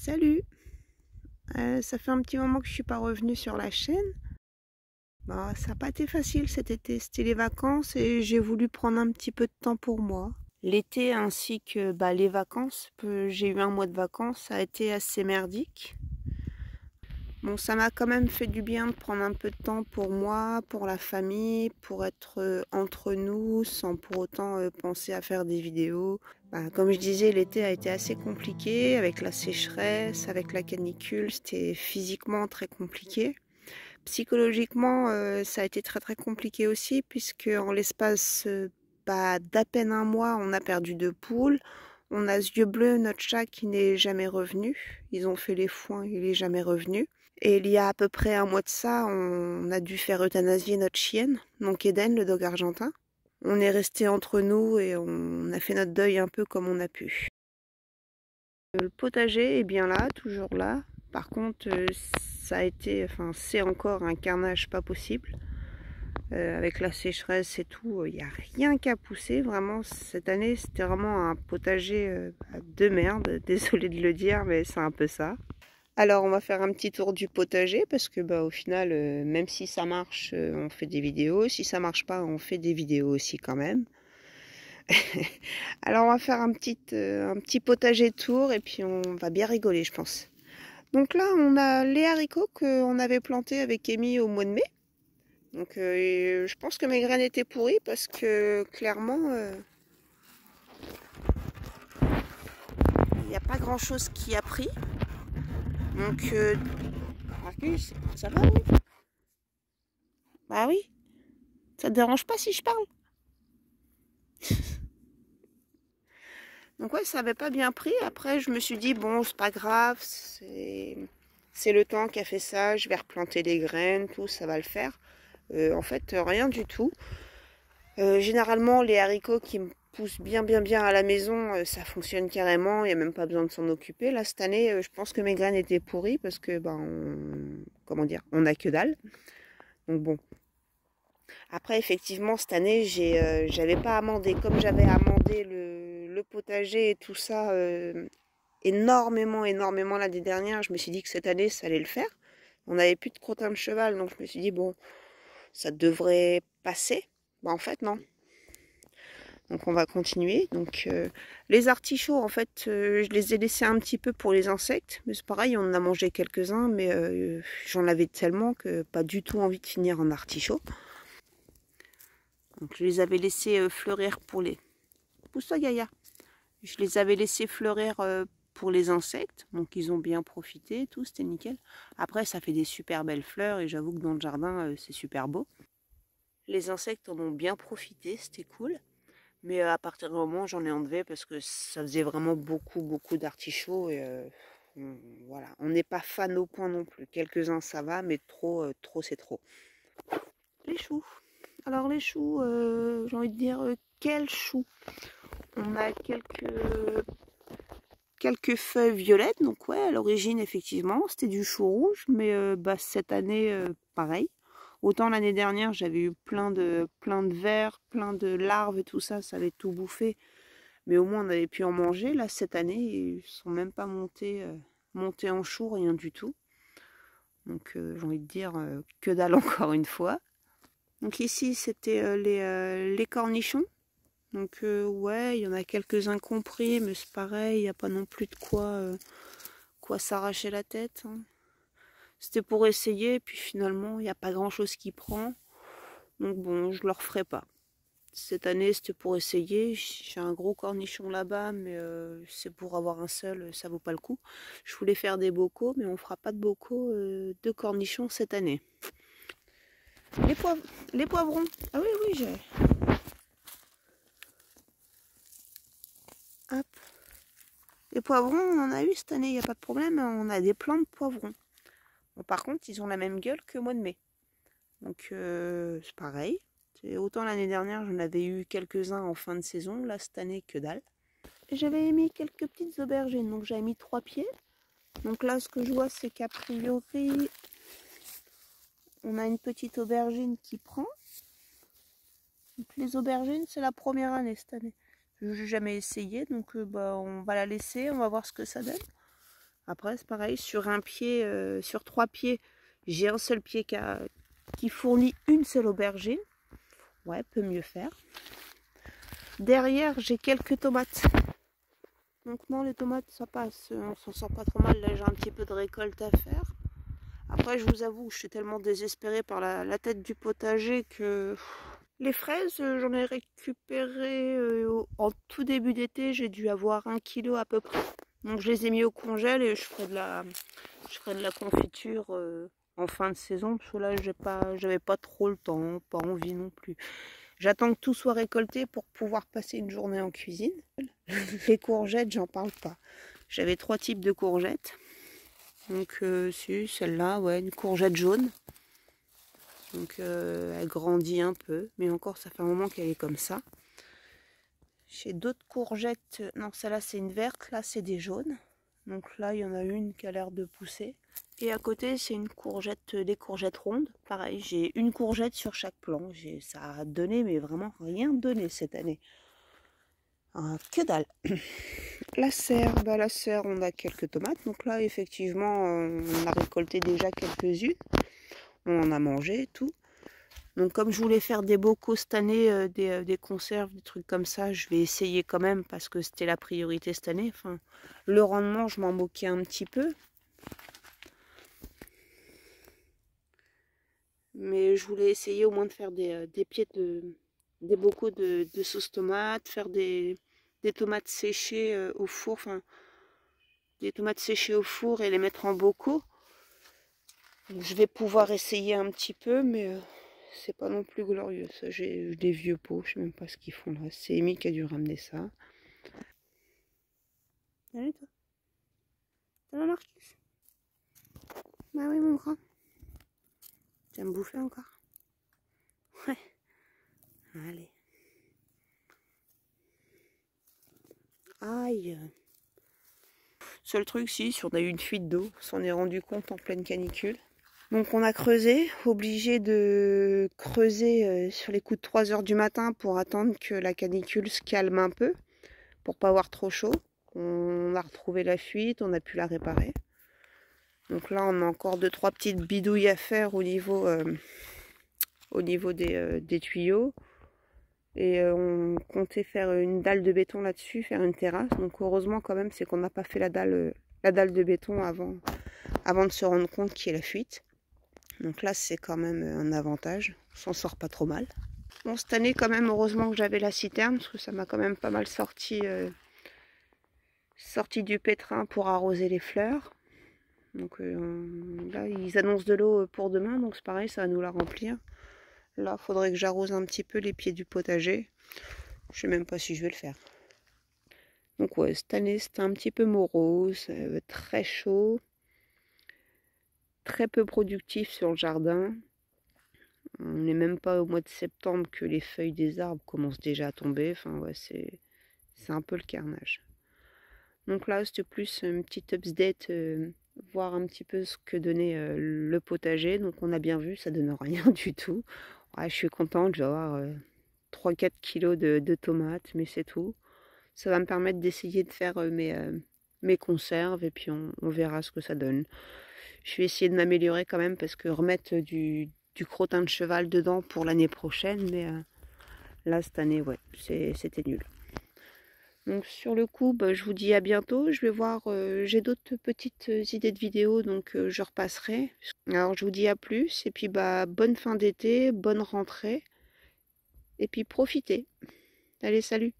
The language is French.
Salut. Ça fait un petit moment que je suis pas revenue sur la chaîne. Bah, ça n'a pas été facile cet été, c'était les vacances et j'ai voulu prendre un petit peu de temps pour moi. L'été ainsi que les vacances, j'ai eu un mois de vacances, ça a été assez merdique. Bon, ça m'a quand même fait du bien de prendre un peu de temps pour moi, pour la famille, pour être entre nous sans pour autant penser à faire des vidéos. Comme je disais, l'été a été assez compliqué avec la sécheresse, avec la canicule, c'était physiquement très compliqué. Psychologiquement, ça a été très compliqué aussi puisque en l'espace d'à peine un mois, on a perdu 2 poules. On a Yeux Bleu, notre chat, qui n'est jamais revenu. Ils ont fait les foins, il n'est jamais revenu. Et il y a à peu près un mois de ça, on a dû faire euthanasier notre chienne, donc Eden, le dog argentin. On est resté entre nous et on a fait notre deuil un peu comme on a pu. Le potager est bien là, toujours là. Par contre, ça a été, c'est encore un carnage pas possible. Avec la sécheresse et tout, il n'y a rien qu'à pousser. Vraiment, cette année, c'était vraiment un potager de merde. Désolée de le dire, mais c'est un peu ça. Alors, on va faire un petit tour du potager parce que, au final, même si ça marche, on fait des vidéos. Si ça marche pas, on fait des vidéos aussi quand même. Alors, on va faire un petit potager tour et puis on va bien rigoler, je pense. Donc là, on a les haricots qu'on avait plantés avec Amy au mois de mai. Donc, je pense que mes graines étaient pourries parce que clairement, il n'y a pas grand chose qui a pris. Donc, Marcus, ça va, oui? Bah oui. Ça te dérange pas si je parle? Donc ouais, ça avait pas bien pris. Après, je me suis dit, bon, c'est pas grave, c'est le temps qui a fait ça, je vais replanter les graines, tout, ça va le faire. En fait, rien du tout. Généralement, les haricots qui me poussent bien à la maison, ça fonctionne carrément, il n'y a même pas besoin de s'en occuper. Là, cette année, je pense que mes graines étaient pourries parce que, comment dire, on n'a que dalle. Donc bon. Après, effectivement, cette année, j'avais pas amendé. Comme j'avais amendé le potager et tout ça énormément l'année dernière, je me suis dit que cette année, ça allait le faire. On n'avait plus de crottin de cheval, donc je me suis dit, bon, ça devrait passer. En fait, non. Donc on va continuer. Donc les artichauts, en fait, je les ai laissés un petit peu pour les insectes. Mais c'est pareil, on en a mangé quelques-uns, mais j'en avais tellement que pas du tout envie de finir en artichaut. Donc je les avais laissés fleurir pour les... Pousse-toi, Gaïa. Je les avais laissés fleurir pour les insectes. Donc ils ont bien profité, tout, c'était nickel. Après, ça fait des super belles fleurs et j'avoue que dans le jardin, c'est super beau. Les insectes en ont bien profité, c'était cool. Mais à partir du moment, j'en ai enlevé parce que ça faisait vraiment beaucoup d'artichauts. Et voilà, on n'est pas fan au point non plus. Quelques-uns, ça va, mais trop, c'est trop. Les choux. Alors les choux, j'ai envie de dire, quels choux? On a quelques feuilles violettes, donc ouais, à l'origine, effectivement, c'était du chou rouge, mais cette année, pareil. Autant l'année dernière, j'avais eu plein de vers, plein de larves et tout ça, ça avait tout bouffé. Mais au moins, on avait pu en manger. Là, cette année, ils sont même pas montés en chou, rien du tout. Donc, j'ai envie de dire que dalle encore une fois. Donc ici, c'était les cornichons. Donc ouais, il y en a quelques-uns compris, mais c'est pareil, il n'y a pas non plus de quoi s'arracher la tête. Hein. C'était pour essayer, puis finalement, il n'y a pas grand-chose qui prend. Donc bon, je ne le referai pas. Cette année, c'était pour essayer. J'ai un gros cornichon là-bas, mais c'est pour avoir un seul, ça vaut pas le coup. Je voulais faire des bocaux, mais on fera pas de bocaux de cornichons cette année. Les poivrons. Ah oui, j'ai... Hop. Les poivrons, on en a eu cette année, il n'y a pas de problème. On a des plants de poivrons. Bon, par contre, ils ont la même gueule que au mois de mai. Donc, c'est pareil. Autant l'année dernière, j'en avais eu quelques-uns en fin de saison. Là, cette année, que dalle. J'avais mis quelques petites aubergines. Donc, j'avais mis 3 pieds. Donc là, ce que je vois, c'est qu'a priori, on a une petite aubergine qui prend. Donc, les aubergines, c'est la première année cette année. Je n'ai jamais essayé, donc on va la laisser, on va voir ce que ça donne. Après c'est pareil, sur un pied, sur 3 pieds, j'ai un seul pied qui fournit une seule aubergine. Ouais, peut mieux faire. Derrière, j'ai quelques tomates. Donc non, les tomates, ça passe. On s'en sort pas trop mal. Là, j'ai un petit peu de récolte à faire. Après, je vous avoue, je suis tellement désespérée par la tête du potager que... Les fraises, j'en ai récupéré en tout début d'été. J'ai dû avoir 1 kilo à peu près. Donc je les ai mis au congèle et je ferai de la confiture en fin de saison. Parce que là, j'avais pas trop le temps, pas envie non plus. J'attends que tout soit récolté pour pouvoir passer une journée en cuisine. Les courgettes, j'en parle pas. J'avais 3 types de courgettes. Donc, si, celle-là, ouais, une courgette jaune. Donc, elle grandit un peu. Mais encore, ça fait un moment qu'elle est comme ça. J'ai d'autres courgettes. Non, celle-là, c'est une verte. Là, c'est des jaunes. Donc là, il y en a une qui a l'air de pousser. Et à côté, c'est une courgette, des courgettes rondes. Pareil, j'ai une courgette sur chaque plant. Ça a donné, mais vraiment rien donné cette année. Que dalle. La serre, la serre, on a quelques tomates. Donc là, effectivement, on a récolté déjà quelques-unes. On en a mangé et tout. Donc comme je voulais faire des bocaux cette année, des conserves, des trucs comme ça, je vais essayer quand même parce que c'était la priorité cette année. Enfin, le rendement, je m'en moquais un petit peu. Mais je voulais essayer au moins de faire des bocaux de sauce tomate, faire des tomates séchées au four, enfin des tomates séchées au four et les mettre en bocaux. Donc, je vais pouvoir essayer un petit peu, mais c'est pas non plus glorieux. Ça, j'ai des vieux pots, je sais même pas ce qu'ils font là. C'est Amy qui a dû ramener ça. Allez toi. Ça va Marcus? Bah oui mon grand. Tu vas me bouffer encore? Ouais. Allez. Aïe. Seul truc, si on a eu une fuite d'eau, on s'en est rendu compte en pleine canicule. Donc on a creusé, obligé de creuser sur les coups de 3 h du matin pour attendre que la canicule se calme un peu, pour pas avoir trop chaud. On a retrouvé la fuite, on a pu la réparer. Donc là on a encore 2-3 petites bidouilles à faire au niveau des tuyaux. Et on comptait faire une dalle de béton là-dessus, faire une terrasse. Donc heureusement quand même, c'est qu'on n'a pas fait la dalle de béton avant de se rendre compte qu'il y a la fuite. Donc là, c'est quand même un avantage. On s'en sort pas trop mal. Bon, cette année, quand même, heureusement que j'avais la citerne, parce que ça m'a quand même pas mal sorti du pétrin pour arroser les fleurs. Donc là, ils annoncent de l'eau pour demain, donc c'est pareil, ça va nous la remplir. Là, il faudrait que j'arrose un petit peu les pieds du potager. Je sais même pas si je vais le faire. Donc ouais, cette année, c'était un petit peu morose, très chaud, très peu productif sur le jardin. On n'est même pas au mois de septembre que les feuilles des arbres commencent déjà à tomber. Enfin ouais, c'est un peu le carnage. Donc là, c'était plus une petite update, voir un petit peu ce que donnait le potager. Donc on a bien vu, ça donne rien du tout. Ouais, je suis contente, je vais avoir 3-4 kilos de tomates, mais c'est tout. Ça va me permettre d'essayer de faire mes conserves et puis on verra ce que ça donne. Je vais essayer de m'améliorer quand même parce que remettre du crottin de cheval dedans pour l'année prochaine, mais là cette année, ouais, c'était nul. Donc sur le coup, je vous dis à bientôt. Je vais voir, j'ai d'autres petites idées de vidéos, donc je repasserai. Alors je vous dis à plus, et puis bonne fin d'été, bonne rentrée, et puis profitez. Allez, salut!